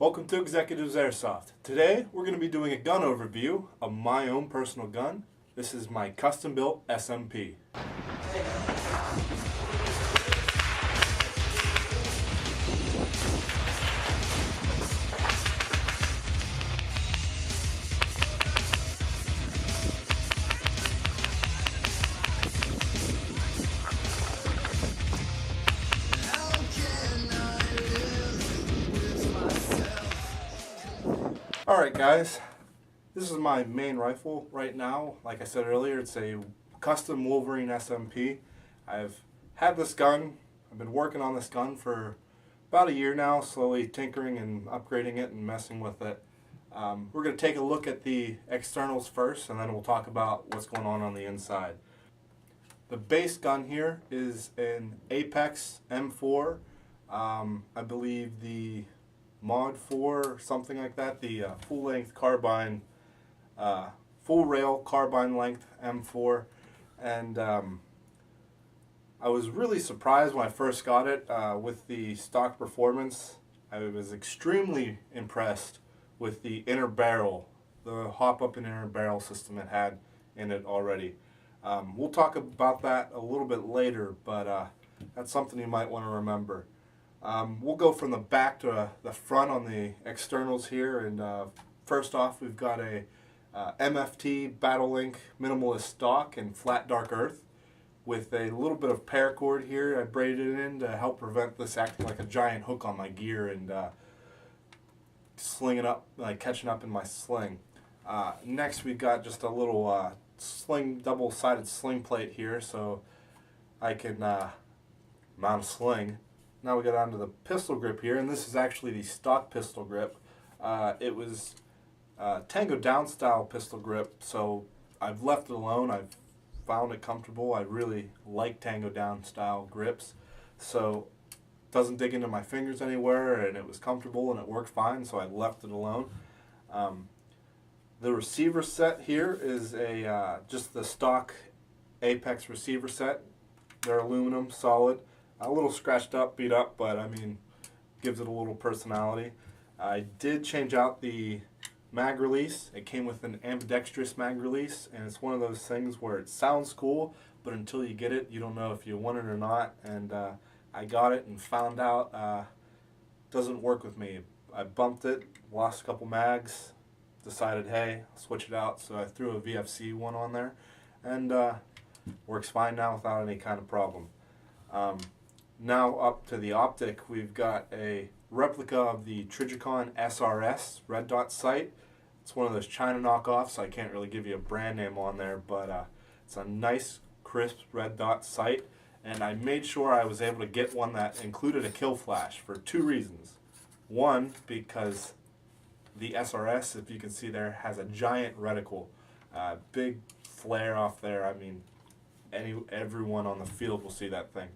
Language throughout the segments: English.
Welcome to Executives Airsoft. Today we're going to be doing a gun overview of my own personal gun. This is my custom built SMP. Alright guys, this is my main rifle right now. Like I said earlier, it's a custom Wolverine SMP. I've had this gun, I've been working on this gun for about a year now, slowly tinkering and upgrading it and messing with it. We're going to take a look at the externals first, and then we'll talk about what's going on the inside. The base gun here is an Apex M4. I believe the Mod 4 or something like that, the full-length carbine, full rail carbine length M4, and I was really surprised when I first got it with the stock performance. I was extremely impressed with the inner barrel, the hop-up and inner barrel system it had in it already. We'll talk about that a little bit later, but that's something you might want to remember. We'll go from the back to the front on the externals here, and first off we've got a MFT Battle Link minimalist stock in flat dark earth with a little bit of paracord here. I braided it in to help prevent this acting like a giant hook on my gear and slinging up, like catching up in my sling. Next we've got just a little sling, double-sided sling plate here so I can mount a sling. Now we got onto the pistol grip here, and this is actually the stock pistol grip. It was Tango down style pistol grip, so I've left it alone. I've found it comfortable. I really like Tango down style grips, so it doesn't dig into my fingers anywhere, and it was comfortable and it worked fine, so I left it alone. The receiver set here is a just the stock Apex receiver set. They're aluminum, solid. A little scratched up, beat up, but I mean, gives it a little personality. I did change out the mag release. It came with an ambidextrous mag release, and it's one of those things where it sounds cool, but until you get it, you don't know if you want it or not. And I got it and found out it doesn't work with me. I bumped it, lost a couple mags, decided, hey, I'll switch it out. So I threw a VFC one on there, and works fine now without any kind of problem. Now up to the optic, we've got a replica of the Trijicon SRS red dot sight. It's one of those China knockoffs, so I can't really give you a brand name on there, but it's a nice, crisp red dot sight, and I made sure I was able to get one that included a kill flash for two reasons. One, because the SRS, if you can see there, has a giant reticle, big flare off there. I mean, everyone on the field will see that thing.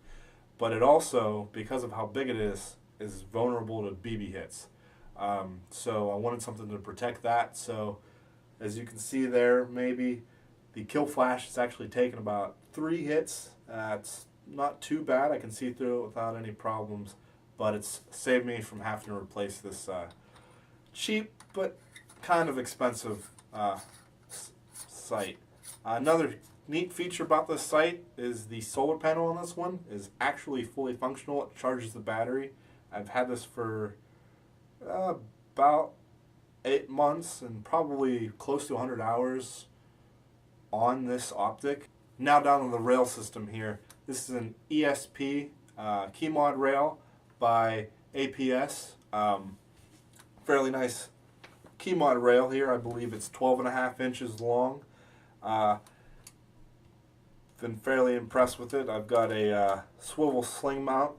But it also, because of how big it is vulnerable to BB hits. So I wanted something to protect that. So as you can see there, maybe the kill flash is actually taken about 3 hits. It's not too bad. I can see through it without any problems. But it's saved me from having to replace this cheap but kind of expensive sight. Another neat feature about this sight is the solar panel on this one is actually fully functional. It charges the battery. I've had this for about 8 months and probably close to 100 hours on this optic. Now down to the rail system here. This is an ESP Keymod rail by APS. Fairly nice Keymod rail here. I believe it's 12.5 inches long. Been fairly impressed with it. I've got a swivel sling mount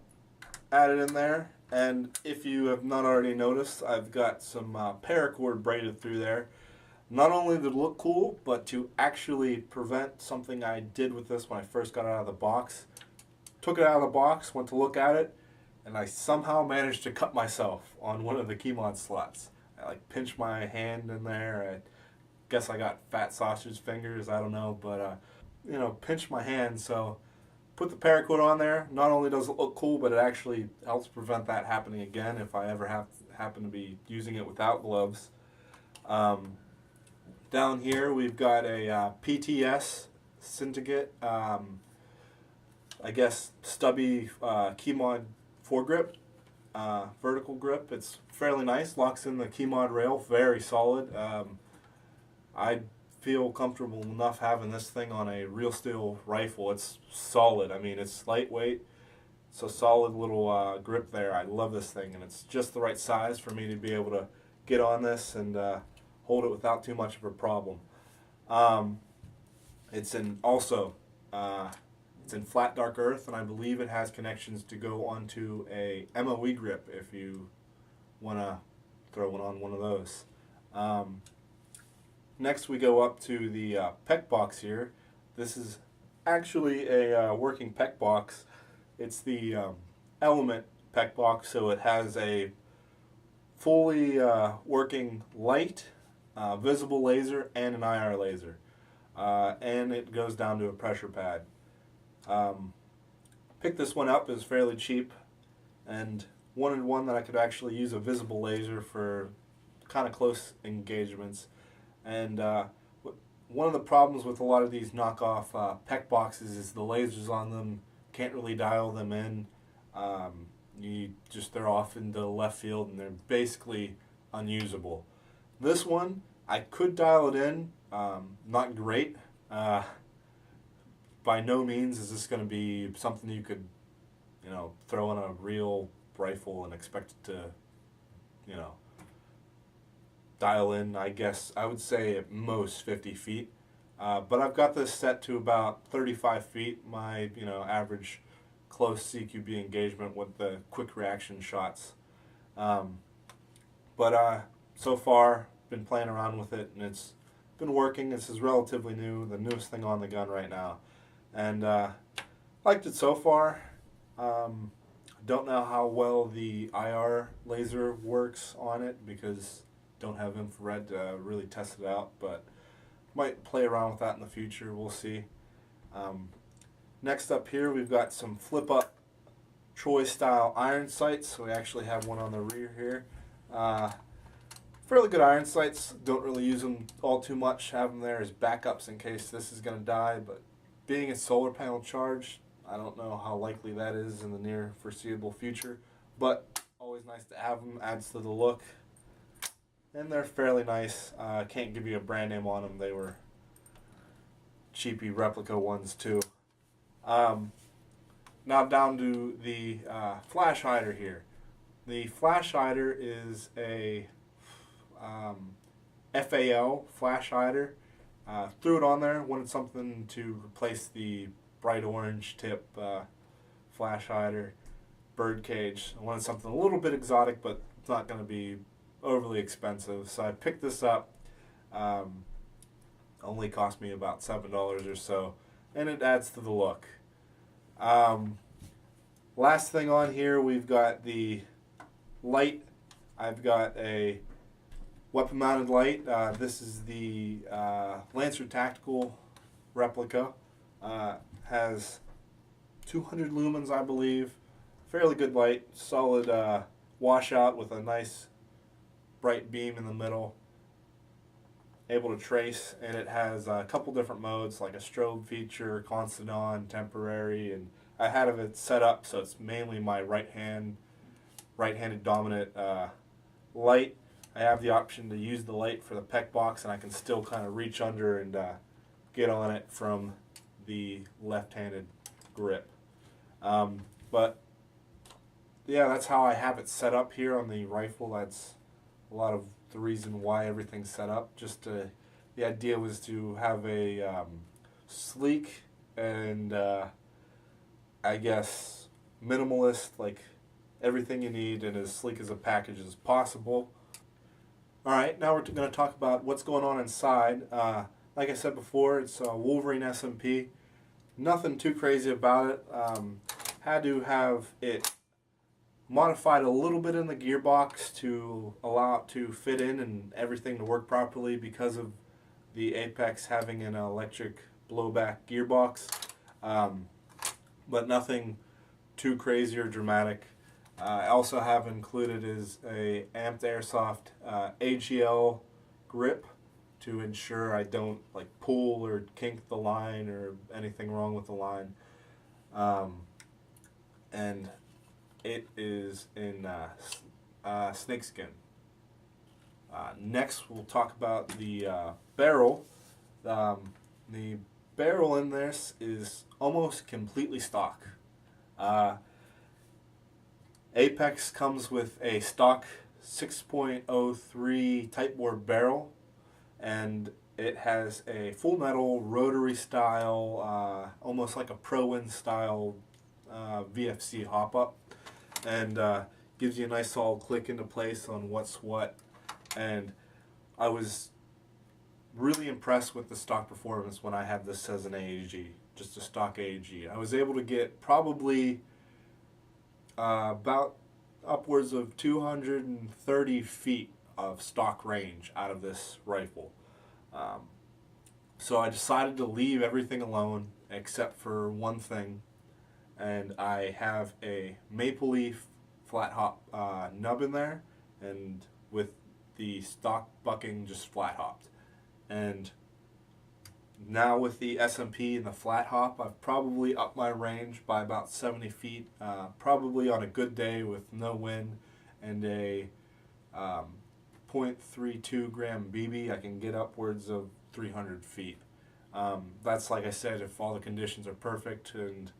added in there, and if you have not already noticed, I've got some paracord braided through there. Not only to look cool, but to actually prevent something I did with this when I first got it out of the box. Took it out of the box, went to look at it, and I somehow managed to cut myself on one of the Keymod slots. I like pinched my hand in there. I guess I got fat sausage fingers, I don't know, but you know, pinched my hand. So put the paracord on there. Not only does it look cool, but it actually helps prevent that happening again if I ever have happen to be using it without gloves. Down here we've got a PTS Syndicate, I guess stubby Keymod foregrip, vertical grip. It's fairly nice, locks in the Keymod rail, very solid. I feel comfortable enough having this thing on a real steel rifle. It's solid. I mean, it's lightweight. It's a solid little grip there. I love this thing, and it's just the right size for me to be able to get on this and hold it without too much of a problem. It's in flat dark earth, and I believe it has connections to go onto a MOE grip if you want to throw one of those. Next we go up to the PEC box here. This is actually a working PEC box. It's the Element PEC box, so it has a fully working light, visible laser, and an IR laser. And it goes down to a pressure pad. Picked this one up, is fairly cheap, and wanted one that I could actually use a visible laser for kind of close engagements. And one of the problems with a lot of these knockoff PEC boxes is the lasers on them, can't really dial them in. They're off into left field and they're basically unusable. This one, I could dial it in, not great. By no means is this going to be something you could, throw in a real rifle and expect it to, dial in. I guess I would say at most 50 feet. But I've got this set to about 35 feet, my average close CQB engagement with the quick reaction shots. But so far, been playing around with it, and it's been working. This is relatively new, the newest thing on the gun right now. And liked it so far. Don't know how well the IR laser works on it because don't have infrared to really test it out, but might play around with that in the future. We'll see. Next up here, we've got some flip-up Troy style iron sights. We actually have one on the rear here. Fairly good iron sights. Don't really use them all too much. Have them there as backups in case this is going to die, but being a solar panel charged, I don't know how likely that is in the near foreseeable future, but always nice to have them. Adds to the look. And they're fairly nice. Can't give you a brand name on them. They were cheapy replica ones too. Now down to the flash hider here. The flash hider is a FAL flash hider. Threw it on there. Wanted something to replace the bright orange tip flash hider bird cage. I wanted something a little bit exotic, but it's not going to be overly expensive, so I picked this up. Only cost me about $7 or so, and it adds to the look. Last thing on here, we've got the light. I've got a weapon mounted light. This is the Lancer Tactical replica. Has 200 lumens, I believe. Fairly good light, solid washout with a nice bright beam in the middle, able to trace, and it has a couple different modes like a strobe feature, constant on, temporary, and I had it set up so it's mainly my right-handed dominant light. I have the option to use the light for the PEC box, and I can still kind of reach under and get on it from the left-handed grip. But yeah, that's how I have it set up here on the rifle. That's a lot of the reason why everything's set up. The idea was to have a sleek and I guess minimalist, like everything you need and as sleek as a package as possible. Alright, now we're going to talk about what's going on inside. Like I said before, it's a Wolverine SMP. Nothing too crazy about it. Had to have it modified a little bit in the gearbox to allow it to fit in and everything to work properly because of the Apex having an electric blowback gearbox. But nothing too crazy or dramatic. I also have included is a amped Airsoft AGL grip to ensure I don't like pull or kink the line or anything wrong with the line. And it is in snakeskin. Next, we'll talk about the barrel. The barrel in this is almost completely stock. Apex comes with a stock 6.03 type bore barrel, and it has a full metal rotary style, almost like a Pro-Win style VFC hop up, and gives you a nice solid click into place on what's what. And I was really impressed with the stock performance when I had this as an AAG, just a stock AAG. I was able to get probably about upwards of 230 feet of stock range out of this rifle. So I decided to leave everything alone except for one thing, and I have a maple leaf flat hop nub in there, and with the stock bucking just flat hopped. And now with the SMP and the flat hop, I've probably upped my range by about 70 feet, probably on a good day with no wind and a 0.32 gram BB, I can get upwards of 300 feet. That's, like I said, if all the conditions are perfect and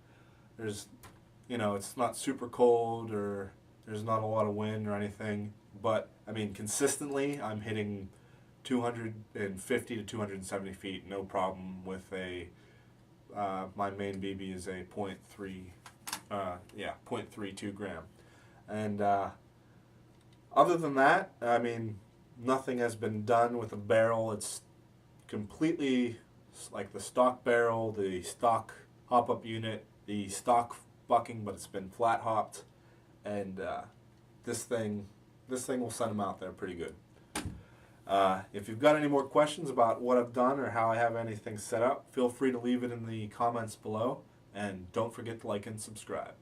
there's, it's not super cold or there's not a lot of wind or anything. But, I mean, consistently, I'm hitting 250 to 270 feet, no problem with a, my main BB is a 0.32 gram. And other than that, I mean, nothing has been done with the barrel. It's completely like the stock barrel, the stock hop-up unit, the stock bucking, but it's been flat hopped. And this thing will send them out there pretty good. If you've got any more questions about what I've done or how I have anything set up, feel free to leave it in the comments below, and don't forget to like and subscribe.